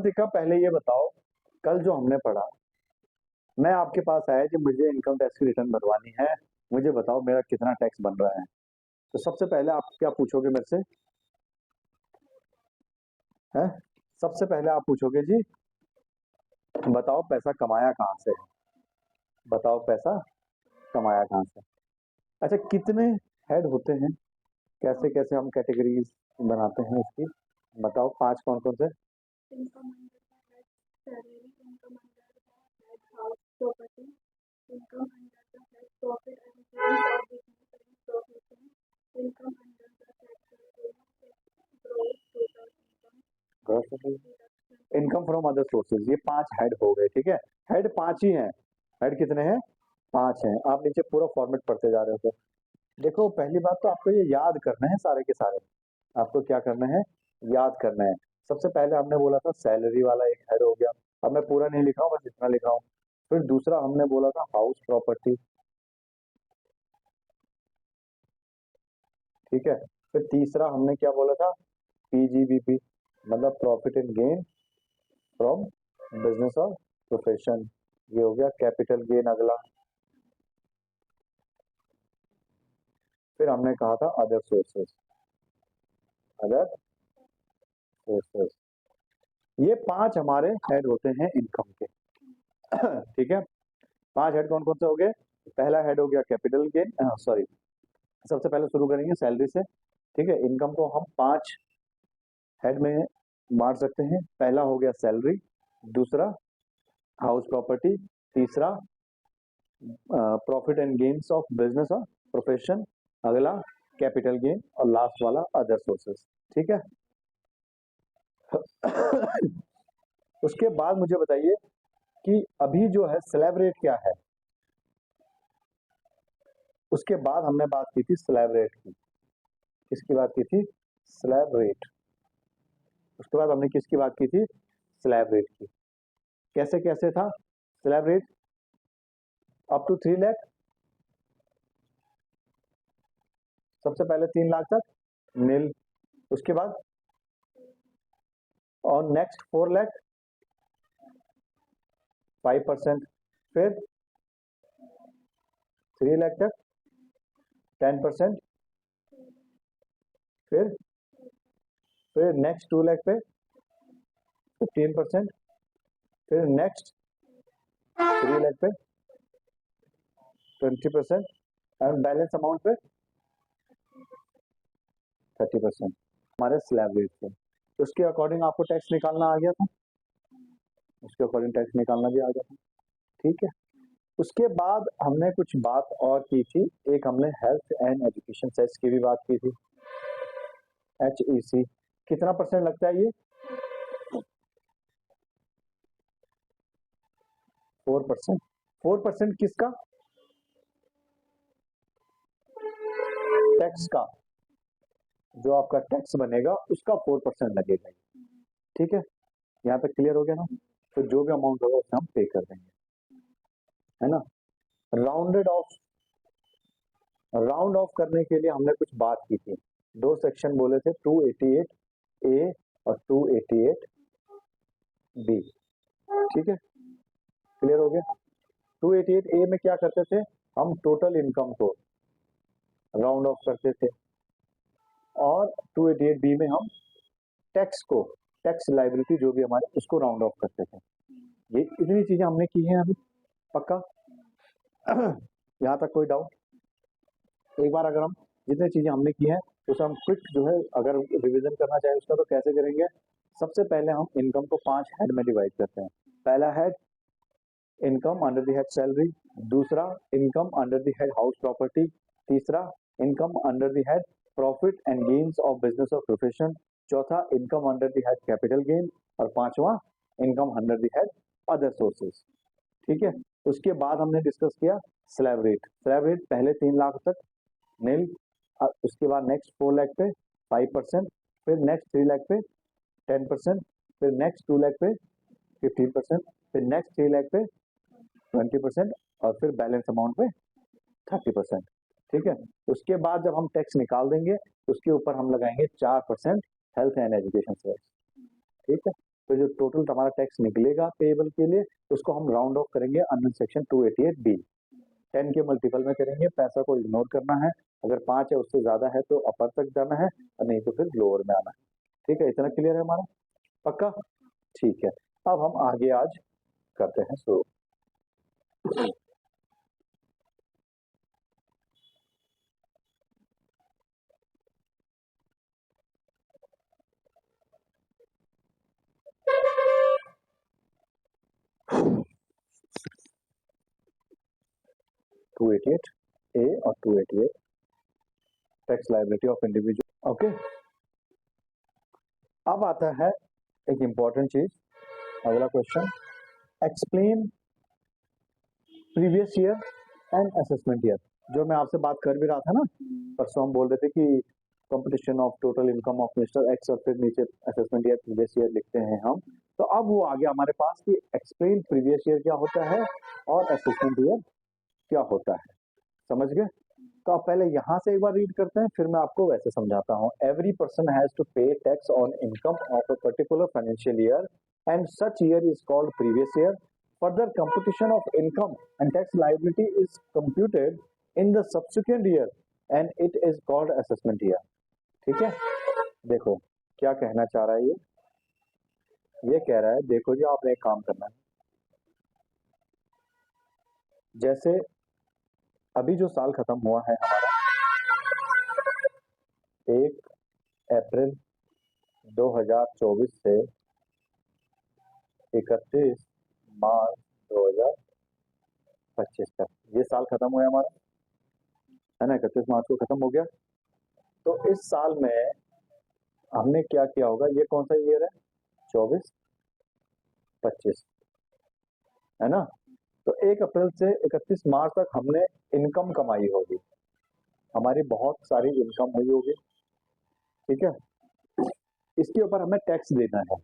अवंतिका, पहले ये बताओ, कल जो हमने पढ़ा, मैं आपके पास आया कि मुझे इनकम टैक्स की रिटर्न भरवानी है, मुझे बताओ मेरा कितना टैक्स बन रहा है। तो सबसे पहले आप क्या पूछोगे मेरे से? है, सबसे पहले आप पूछोगे जी, बताओ पैसा कमाया कहाँ से है, बताओ पैसा कमाया कहाँ से। अच्छा, कितने हेड होते हैं, कैसे कैसे हम कैटेगरीज बनाते हैं इसकी, बताओ 5 कौन कौन से? income under the head salary, income under the head house property, income under the head profit and gains of business and profession, income under the head salary, gross total income, income from other sources, ये 5 head हो गए। ठीक है, head 5 ही हैं। Head कितने हैं? 5 हैं। आप नीचे पूरा फॉर्मेट पढ़ते जा रहे हो। देखो, पहली बात तो आपको ये याद करना है, सारे के सारे आपको क्या करना है, याद करना है। सबसे पहले हमने बोला था सैलरी वाला एक हेड हो गया, अब मैं पूरा नहीं लिख रहा हूँ, बस इतना लिख रहा हूँ। फिर दूसरा हमने बोला था हाउस प्रॉपर्टी, ठीक है। फिर तीसरा हमने क्या बोला था, पीजीबीपी, मतलब profit and gain from business और प्रोफेशन, ये हो गया कैपिटल गेन अगला। फिर हमने कहा था अदर सोर्सेस, अदर सोर्सेस। ये 5 हमारे हेड होते हैं इनकम के। ठीक है, 5 हेड कौन कौन से हो गए? पहला हेड हो गया कैपिटल गेन, सॉरी, सबसे पहले शुरू करेंगे सैलरी से। ठीक है, इनकम को हम 5 हेड में बांट सकते हैं। पहला हो गया सैलरी, दूसरा हाउस प्रॉपर्टी, तीसरा profit and gains of business और प्रोफेशन, अगला कैपिटल गेन, और लास्ट वाला अदर सोर्सेस। ठीक है। उसके बाद मुझे बताइए कि अभी जो है स्लैब रेट क्या है। उसके बाद हमने बात की थी स्लैब रेट की। किसकी बात की थी? Slab rate. उसके बाद हमने किसकी बात की थी? स्लैब रेट की। कैसे कैसे था slab rate? Up to 3 lakh, सबसे पहले 3 लाख तक नील, उसके बाद और नेक्स्ट 4 लाख 5%, फिर 3 लाख तक 10%, फिर नेक्स्ट 2 लाख पे 15%, फिर नेक्स्ट 3 लाख पे 20%, एंड बैलेंस अमाउंट पे 30% हमारे स्लैब रेट थे। उसके अकॉर्डिंग आपको टैक्स निकालना आ गया था, उसके अकॉर्डिंग टैक्स निकालना भी आ गया था। ठीक है। उसके बाद हमने कुछ बात और की थी, एक हमने हेल्थ एंड एजुकेशन सेस की भी बात की थी, HEC। कितना परसेंट लगता है ये? 4%। 4% किसका? टैक्स का, जो आपका टैक्स बनेगा उसका 4% लगेगा। ठीक है, यहाँ पे क्लियर हो गया ना? तो जो भी अमाउंट होगा उसे हम पे कर देंगे, है ना। राउंड ऑफ करने के लिए हमने कुछ बात की थी, 2 सेक्शन बोले थे, 288A और 288B। ठीक है, क्लियर हो गया। 288A में क्या करते थे, हम टोटल इनकम को राउंड ऑफ करते थे, और 288B में हम टैक्स को, टैक्स लाइबिलिटी जो भी हमारे, उसको राउंड ऑफ करते थे। ये इतनी चीजें हमने की हैं अभी, पक्का? यहाँ तक कोई डाउट? एक बार अगर हम जितनी चीजें हमने की हैं उसे हम क्विक जो है अगर रिवीजन करना चाहें उसका, तो कैसे करेंगे? सबसे पहले हम इनकम को 5 हेड में डिवाइड करते हैं। पहला head income under the head salary, दूसरा income under the head house property, तीसरा income under the head profit and gains of business और प्रोफेशन, चौथा income under the head capital gain, और पांचवा income under the head other sources. ठीक है। उसके बाद हमने डिस्कस किया स्लैब रेट। स्लैब रेट पहले 3 लाख तक नील, उसके बाद नेक्स्ट 4 लाख पे 5%, फिर नेक्स्ट 3 लाख पे 10%, फिर नेक्स्ट 2 लाख पे 15%, फिर नेक्स्ट 3 लाख पे 20%, और फिर बैलेंस अमाउंट पे 30%। ठीक है। उसके बाद जब हम टैक्स निकाल देंगे उसके ऊपर हम लगाएंगे 4% हेल्थ एंड एजुकेशन सेस। ठीक है। तो जो टोटल हमारा टैक्स निकलेगा पेएबल के लिए उसको हम राउंड ऑफ करेंगे अंडर सेक्शन 288B। 10 के मल्टीपल में करेंगे, पैसा को इग्नोर करना है, अगर 5 है उससे ज्यादा है तो अपर तक जाना है और नहीं तो फिर लोअर में आना है। ठीक है, इतना क्लियर है हमारा? पक्का? ठीक है, अब हम आगे आज करते हैं शुरू। टू 288A और 288 tax liability of individual. Okay, अब आता है एक इंपॉर्टेंट चीज, अगला question, explain previous year and assessment year. जो मैं आपसे बात कर भी रहा था ना, परसों हम बोल रहे थे कि competition of total income of mister x और फिर नीचे असेसमेंट ईयर प्रीवियस ईयर लिखते हैं हम। तो अब वो आ गया हमारे पास कि एक्सप्लेन प्रीवियस ईयर क्या होता है और असेसमेंट ईयर क्या होता है। समझ गए? तो आप पहले यहाँ से एक बार रीड करते हैं, फिर मैं आपको वैसे समझाता हूँ। एवरी पर्सन हैज टू पे tax on income of a particular financial year and such year is called previous year. Further computation of income and tax liability is computed in the subsequent year and it is called assessment year। ठीक है, देखो क्या कहना चाह रहा है ये कह रहा है, देखो जी आपने एक काम करना है, जैसे अभी जो साल खत्म हुआ है हमारा 1 अप्रैल 2024 से 31 मार्च 2025 तक, ये साल खत्म हुआ हमारा, है ना, 31 मार्च को खत्म हो गया। तो इस साल में हमने क्या किया होगा, ये कौन सा ईयर है, 24-25, है ना। तो 1 अप्रैल से 31 मार्च तक हमने इनकम कमाई होगी, हमारी बहुत सारी इनकम हुई होगी। ठीक है, इसके ऊपर हमें टैक्स देना है।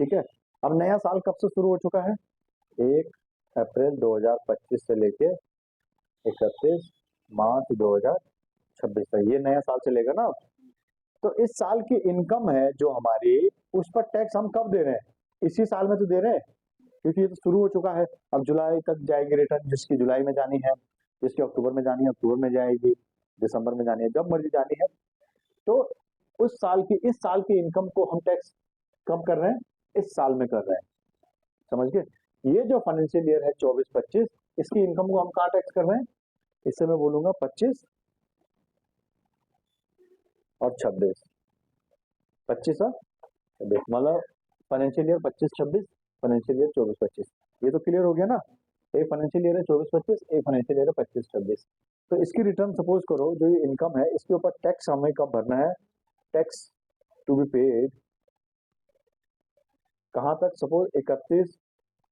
ठीक है, अब नया साल कब से शुरू हो चुका है, 1 अप्रैल 2025 से लेके 31 मार्च 2026 तक, ये नया साल चलेगा ना। तो इस साल की इनकम है जो हमारी, उस पर टैक्स हम कब दे रहे हैं, इसी साल में तो दे रहे हैं, क्योंकि ये तो शुरू हो चुका है। अब जुलाई तक जाएगी रिटर्न, जिसकी जुलाई में जानी है, जिसकी अक्टूबर में जानी है अक्टूबर में जाएगी, दिसंबर में जानी है, जब मर्जी जानी है। तो उस साल की, इस साल की इनकम को हम टैक्स कब कर रहे हैं, इस साल में कर रहे हैं। समझ गए? ये जो फाइनेंशियल ईयर है 24-25, इसकी इनकम को हम कहाँ टैक्स कर रहे हैं, इससे मैं बोलूंगा 25 और 26, 25 और 26, मतलब फाइनेंशियल ईयर 25-26, फाइनेंशियल ईयर 24-25। ये तो क्लियर हो गया ना, एक फाइनेंशियल ईयर है 24-25, एक फाइनेंशियल ईयर है 25-26। तो इसकी रिटर्न सपोज करो, जो ये इनकम है इसके ऊपर टैक्स हमें कब भरना है, टैक्स टू बी पेड कहाँ तक, सपोज 31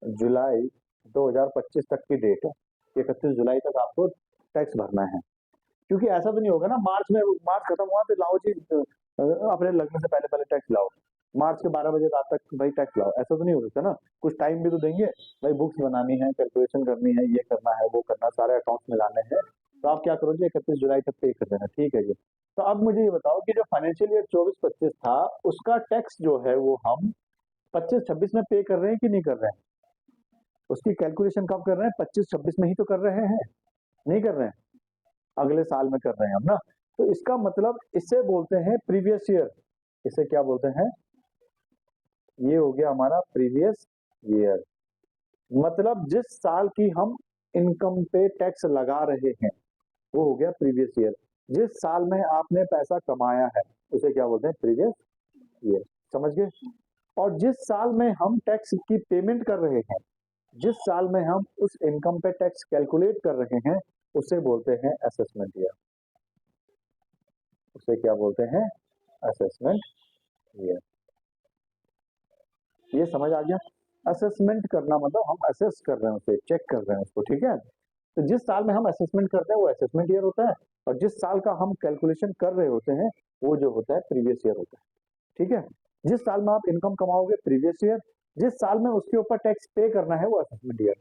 जुलाई 2025 तक की डेट है, 31 जुलाई तक आपको टैक्स भरना है। क्योंकि ऐसा तो नहीं होगा ना, मार्च खत्म हुआ तो लाओ जी अप्रैल लगने से पहले पहले टैक्स लाओ, मार्च के 12 बजे रात तक भाई टैक्स लाओ, ऐसा तो नहीं हो सकता ना। कुछ टाइम भी तो देंगे भाई, बुक्स बनानी है, कैलकुलेशन करनी है, ये करना है, वो करना, सारे अकाउंट्स मिलाने हैं। तो आप क्या करो जी, 31 जुलाई तक पे कर देना। ठीक है जी। तो अब मुझे ये बताओ कि जो फाइनेंशियल ईयर 24-25 था, उसका टैक्स जो है वो हम 25-26 में पे कर रहे हैं कि नहीं कर रहे हैं, उसकी कैलकुलेशन कब कर रहे हैं, 25-26 में ही तो कर रहे हैं, नहीं कर रहे हैं, अगले साल में कर रहे हैं हम ना। तो इसका मतलब, इसे बोलते हैं प्रीवियस ईयर, इसे क्या बोलते हैं, ये हो गया हमारा प्रीवियस ईयर। मतलब जिस साल की हम इनकम पे टैक्स लगा रहे हैं वो हो गया प्रीवियस ईयर। जिस साल में आपने पैसा कमाया है उसे क्या बोलते हैं, प्रीवियस ईयर। समझ गए? और जिस साल में हम टैक्स की पेमेंट कर रहे हैं, जिस साल में हम उस इनकम पे टैक्स कैलकुलेट कर रहे हैं, उसे बोलते हैं असेसमेंट ईयर। उसे क्या बोलते हैं, असेसमेंट ईयर। ये समझ आ गया? असेसमेंट करना मतलब हम असेस कर रहे हैं उसे, चेक कर रहे हैं उसको। ठीक है, तो जिस साल में हम असेसमेंट करते हैं वो असेसमेंट ईयर होता है, और जिस साल का हम कैलकुलेशन कर रहे होते हैं वो जो होता है प्रीवियस ईयर होता है। ठीक है, जिस साल में आप इनकम कमाओगे प्रीवियस ईयर, जिस साल में उसके ऊपर टैक्स पे करना है वो असेसमेंट ईयर।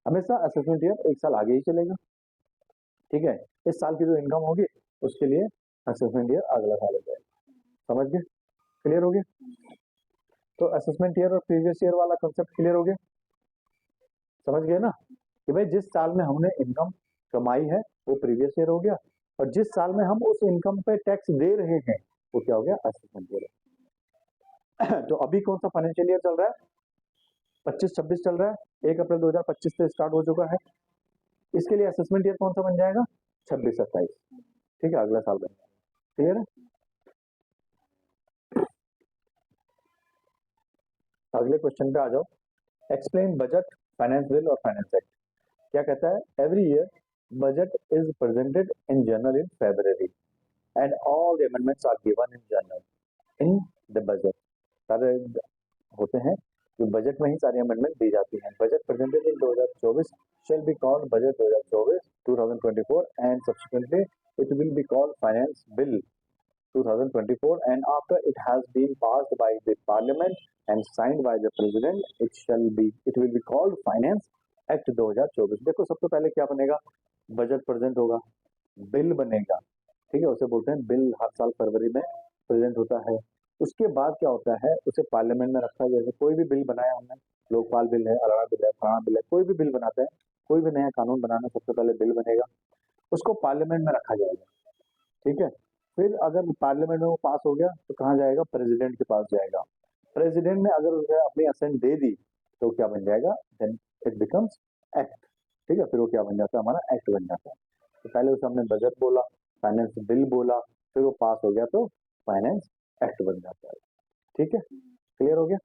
हमेशा असेसमेंट ईयर एक साल आगे ही चलेगा। ठीक है, इस साल की जो इनकम होगी उसके लिए असेसमेंट ईयर अगला साल हो जाएगा। समझ गए? क्लियर हो गया? तो असेसमेंट ईयर और प्रीवियस ईयर वाला कंसेप्ट क्लियर हो गया, समझ गए ना कि भाई जिस साल में हमने इनकम कमाई है वो प्रीवियस ईयर हो गया, और जिस साल में हम उस इनकम पे टैक्स दे रहे हैं वो क्या हो गया, असेसमेंट ईयर। तो अभी कौन सा फाइनेंशियल ईयर चल रहा है, 25-26 चल रहा है, 1 अप्रैल 2025 से स्टार्ट हो चुका है। इसके लिए असेसमेंट ईयर कौन सा बन जाएगा, 26-27, ठीक है, अगला साल बन जाएगा। क्लियर है। अगले क्वेश्चन पे आ जाओ। एक्सप्लेन बजट, फाइनेंस बिल और फाइनेंस एक्ट। क्या कहता है, every year budget is presented in general in February and all the amendments are given in general in the budget. सारे होते हैं जो बजट में ही सारी अमेंडमेंट दी जाती हैं। Budget presented in 2024 shall be called budget 2024 and subsequently it will be called finance bill 2024, and after it has been passed by the parliament and signed by the president it will be called finance act 2024। देखो सबसे पहले क्या बनेगा, budget present होगा, bill बनेगा, ठीक है, उसे बोलते हैं बिल, हर साल फरवरी में प्रेजेंट होता है। उसके बाद क्या होता है, उसे पार्लियामेंट में रखा, जैसे कोई भी बिल बनाया हमने, लोकपाल बिल है, अलावा बिल है, फलाना बिल है, कोई भी बिल बनाते हैं, कोई भी नया कानून बनाना, सबसे पहले बिल बनेगा, उसको पार्लियामेंट में रखा जाएगा, ठीक है। फिर अगर पार्लियामेंट में वो पास हो गया तो कहाँ जाएगा, प्रेसिडेंट के पास जाएगा। प्रेसिडेंट ने अगर उसे अपनी असेंट दे दी तो क्या बन जाएगा, देन इट बिकम्स एक्ट, ठीक है, फिर वो क्या बन जाता है, हमारा एक्ट बन जाता है। तो पहले उसे हमने बजट बोला, फाइनेंस बिल बोला, फिर वो पास हो गया तो फाइनेंस एक्ट बन जाता है, ठीक है, क्लियर हो गया,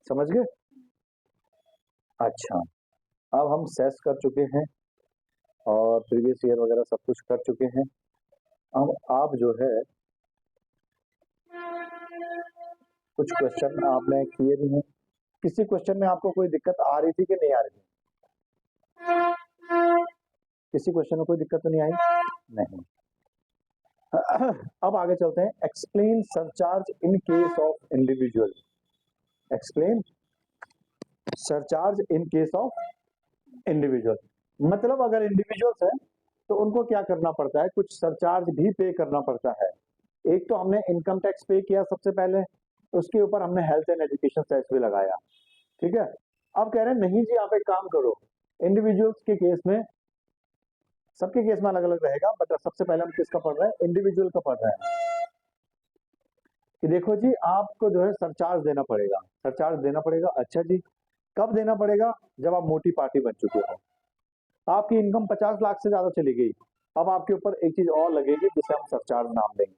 समझ गए। अच्छा, अब हम सेस कर चुके हैं और प्रीवियस ईयर वगैरह सब कुछ कर चुके हैं। अब आप जो है कुछ क्वेश्चन आपने किए भी हैं, किसी क्वेश्चन में आपको कोई दिक्कत आ रही थी कि नहीं आ रही थी, किसी क्वेश्चन में कोई दिक्कत तो नहीं आई, नहीं। अब आगे चलते हैं। Explain surcharge in case of individual. Explain surcharge in case of individual, मतलब अगर इंडिविजुअल्स है तो उनको क्या करना पड़ता है, कुछ सरचार्ज भी पे करना पड़ता है। एक तो हमने इनकम टैक्स पे किया सबसे पहले, उसके ऊपर हमने हेल्थ एंड एजुकेशन टैक्स भी लगाया, ठीक है। अब कह रहे हैं नहीं जी आप एक काम करो, इंडिविजुअल्स के केस में, सबके केस में अलग अलग रहेगा, बट सबसे पहले हम किसका पढ़ रहे हैं, इंडिविजुअल का पढ़ रहे हैं। कि देखो जी आपको जो है सरचार्ज देना पड़ेगा, सरचार्ज देना पड़ेगा। अच्छा जी, कब देना पड़ेगा, जब आप मोटी पार्टी बन चुके हो, आपकी इनकम 50 लाख से ज्यादा चली गई, अब आपके ऊपर एक चीज और लगेगी जिसे हम सरचार्ज नाम देंगे।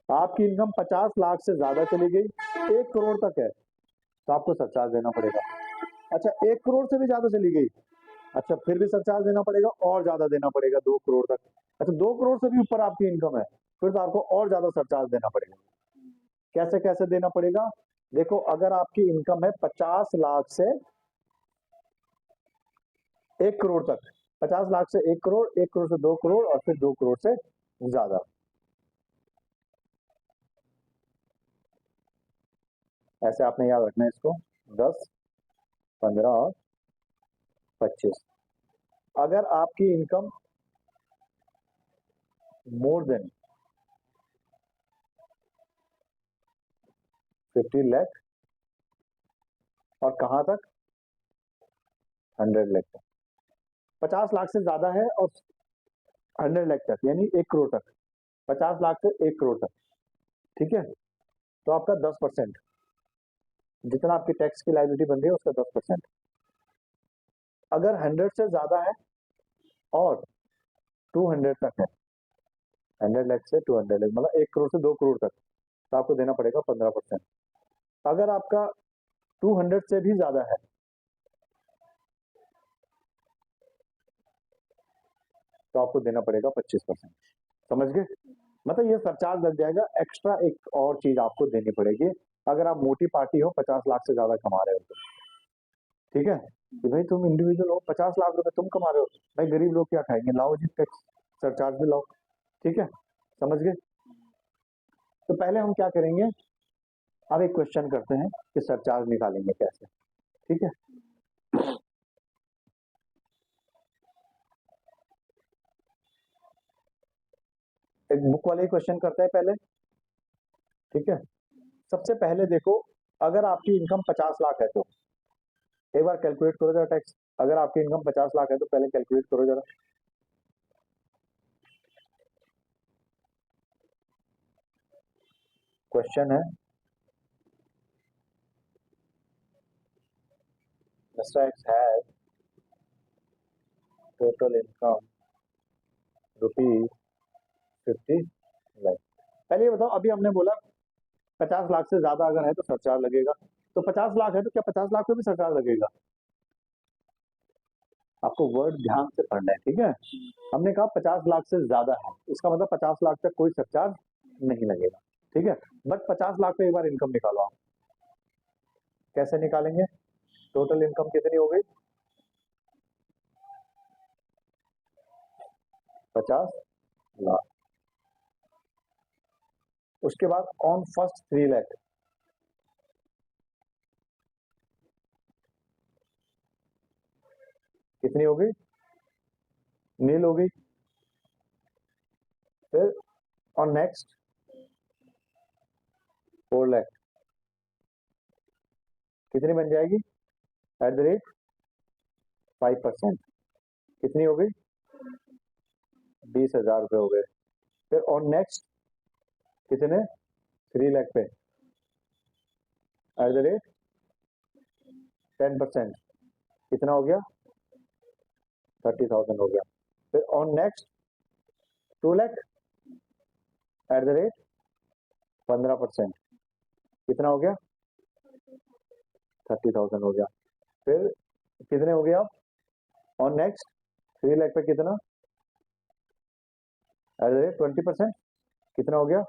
आपकी इनकम 50 लाख से ज्यादा चली गई, 1 करोड़ तक है, तो आपको सरचार्ज देना पड़ेगा। अच्छा 1 करोड़ से भी ज्यादा चली गई, अच्छा फिर भी सरचार्ज देना पड़ेगा, और ज्यादा देना पड़ेगा 2 करोड़ तक। अच्छा 2 करोड़ से भी ऊपर आपकी इनकम है, फिर तो आपको और ज्यादा सरचार्ज देना पड़ेगा। कैसे कैसे देना पड़ेगा, देखो अगर आपकी इनकम है 50 लाख से 1 करोड़ तक, 50 लाख से 1 करोड़, 1 करोड़ से 2 करोड़, और फिर 2 करोड़ से ज्यादा, ऐसे आपने याद रखना है इसको, 10, 15 और 25। अगर आपकी इनकम मोर देन 50 लाख, और कहां तक, 100 लाख तक, 50 लाख से ज्यादा है और 100 लाख तक, यानी 1 करोड़ तक, 50 लाख से 1 करोड़ तक, ठीक है, तो आपका 10%, जितना आपकी टैक्स की लायबिलिटी बन रही है उसका 10%। अगर 100 से ज्यादा है और 200 तक है, 100 लाख से 200 लाख मतलब 1 करोड़ से 2 करोड़ तक, तो आपको देना पड़ेगा 15%। अगर आपका 200 से भी ज्यादा है तो आपको देना पड़ेगा 25%, समझ गए। मतलब ये सरचार्ज लग जाएगा, एक्स्ट्रा एक और चीज आपको देनी पड़ेगी अगर आप मोटी पार्टी हो, 50 लाख से ज्यादा कमा रहे हो तो, ठीक है। कि भाई तुम इंडिविजुअल हो, 50 लाख रुपए तुम कमा रहे हो, भाई गरीब लोग क्या खाएंगे, लाओ जी टैक्स सरचार्ज भी लाओ, ठीक है, समझ गए। तो पहले हम क्या करेंगे, अब एक क्वेश्चन करते हैं कि सरचार्ज निकालेंगे कैसे, ठीक है। एक बुक वाले क्वेश्चन करते हैं पहले, ठीक है। सबसे पहले देखो, अगर आपकी इनकम 50 लाख है तो एक बार कैलकुलेट करो जरा टैक्स। अगर आपकी इनकम 50 लाख है तो पहले कैलकुलेट करो जरा। क्वेश्चन है, Mr. X has total income rupees 50 lakh. पहले ये बताओ, अभी हमने बोला 50 लाख से ज्यादा अगर है तो सरचार्ज लगेगा, तो 50 लाख है तो क्या 50 लाख पे भी सरचार्ज लगेगा? आपको वर्ड ध्यान से पढ़ना है, ठीक है। हमने कहा 50 लाख से ज्यादा है, इसका मतलब 50 लाख तक कोई सरचार्ज नहीं लगेगा, ठीक है। बट 50 लाख पे एक बार इनकम निकालो आप। कैसे निकालेंगे? टोटल इनकम कितनी हो गई? 50 लाख। उसके बाद ऑन फर्स्ट 3 लाख कितनी हो गई? नील हो गई। फिर ऑन नेक्स्ट 4 लाख कितनी बन जाएगी? At the rate 5%। कितनी हो गई? 20,000 रुपए हो गए। फिर ऑन नेक्स्ट कितने? 3 लाख पे एट द रेट 10%। कितना हो गया? 30,000 हो गया। फिर on next 2 lakh at the rate 15%। कितना हो गया? 30,000 हो गया। फिर कितने हो गए आप? ऑन नेक्स्ट 3 लाख पे कितना? At the rate 20%। कितना हो गया?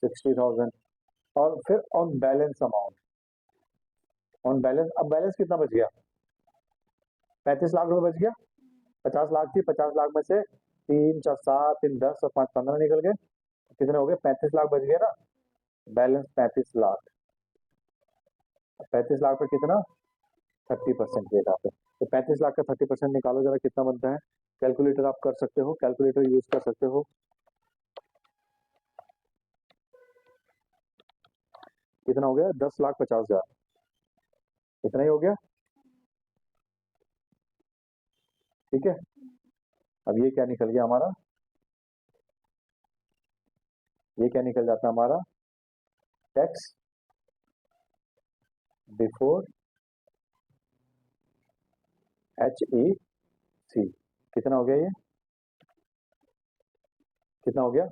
60,000। और फिर on balance amount, on balance, अब बैलेंस कितना बच गया? 35 लाख रुपए बच गया। 50 लाख थी, 50 लाख में से 3 4 7 3 10 और 5 15 निकल गए। कितने हो गए? 35 लाख बच गए ना। बैलेंस 35 लाख। 35 लाख पे कितना? 30% देगा पे। तो 35 लाख का 30% निकालो जरा, कितना बनता है? कैलकुलेटर आप कर सकते हो, कैलकुलेटर यूज कर सकते हो। कितना हो गया? 10,50,000। इतना ही हो गया, ठीक है। अब ये क्या निकल गया हमारा? ये क्या निकल जाता है हमारा? Tax before HEC। कितना हो गया ये? कितना हो गया?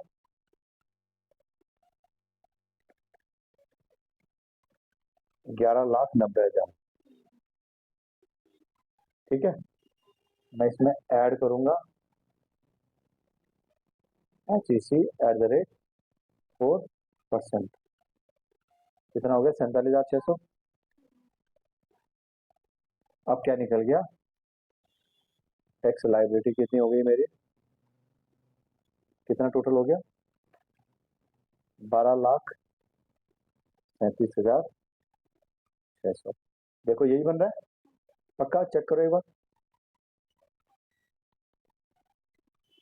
11,90,000, ठीक है। मैं इसमें ऐड करूंगा HEC एट द रेट 4%। कितना हो गया? 47,600। अब क्या निकल गया? टैक्स लाइबिलिटी कितनी हो गई मेरी? कितना टोटल हो गया? 12,37,600। देखो यही बन रहा है, पक्का चेक करो एक बार।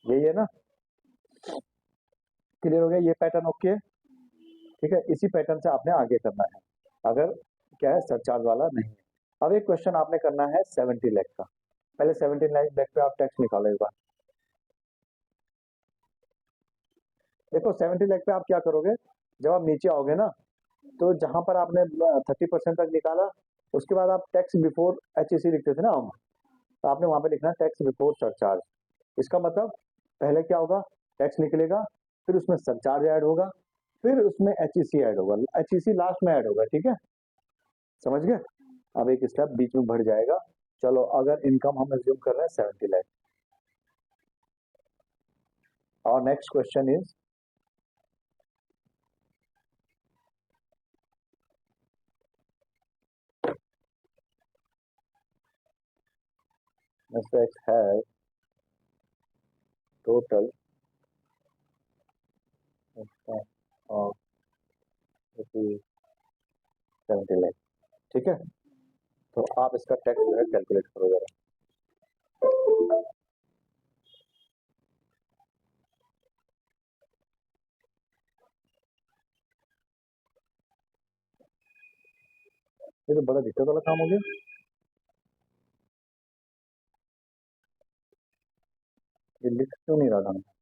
यही है ना? क्लियर हो गया? ये पैटर्न ओके है, ठीक है। इसी पैटर्न से आपने आगे करना है, अगर क्या है सरचार्ज वाला नहीं है। अब एक क्वेश्चन आपने करना है 70 लाख का। पहले 70 लाख पे आप टैक्स निकालो एक बार। देखो 70 लाख पे आप क्या करोगे, जब आप नीचे आओगे ना, तो जहां पर आपने 30% तक निकाला, उसके बाद आप टैक्स बिफोर HEC लिखते थे ना हम, तो आपने वहां पे लिखना है टैक्स बिफोर सरचार्ज। इसका मतलब पहले क्या होगा? टैक्स निकलेगा, फिर उसमें सरचार्ज ऐड होगा, फिर उसमें HEC ऐड होगा, HEC लास्ट में ऐड होगा, ठीक है। समझ गए? अब एक स्टेप बीच में बढ़ जाएगा। चलो, अगर इनकम हम एज्यूम कर रहे हैं 70 लाख, और next question is Mr. X has total income of ₹70 lakh, ठीक है। तो आप इसका टैक्स जो है कैलकुलेट करो जरा। ये तो बड़ा दिक्कत वाला काम हो गया। ये लिख क्यों नहीं रहा था मैं?